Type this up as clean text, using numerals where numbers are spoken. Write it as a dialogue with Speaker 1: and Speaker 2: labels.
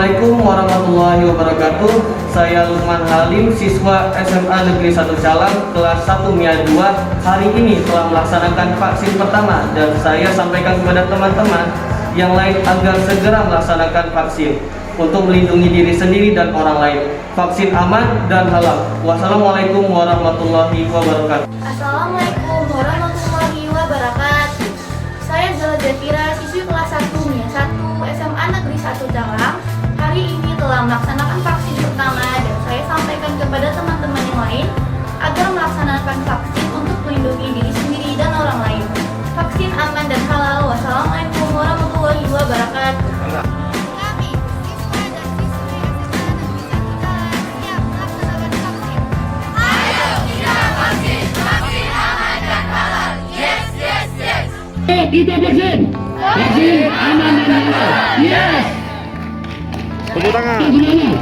Speaker 1: Assalamualaikum warahmatullahi wabarakatuh. Saya Lukman Halim, siswa SMA Negeri 1 Calang, kelas 1 MIA 2. Hari ini telah melaksanakan vaksin pertama dan saya sampaikan kepada teman-teman yang lain agar segera melaksanakan vaksin untuk melindungi diri sendiri dan orang lain. Vaksin aman dan halal. Wassalamualaikum warahmatullahi wabarakatuh.
Speaker 2: Assalamualaikum warahmatullahi wabarakatuh. Saya Zala Zafira, siswi kelas 1 MIA 1 SMA Negeri 1 Calang. Hari ini telah melaksanakan vaksin pertama dan saya sampaikan kepada teman-teman yang lain agar melaksanakan vaksin untuk melindungi diri sendiri dan orang lain. Vaksin aman dan halal. Wassalamualaikum warahmatullahi wabarakatuh.
Speaker 3: Kami, siswa dan siswi SMA Negeri 1 Calang siap melaksanakan vaksin. Ayo kita vaksin, vaksin aman dan halal. Yes, yes, yes.
Speaker 4: Kita vaksin, vaksin aman dan halal. Yes.
Speaker 5: Tepuk tangan.
Speaker 4: Tepuk tangan.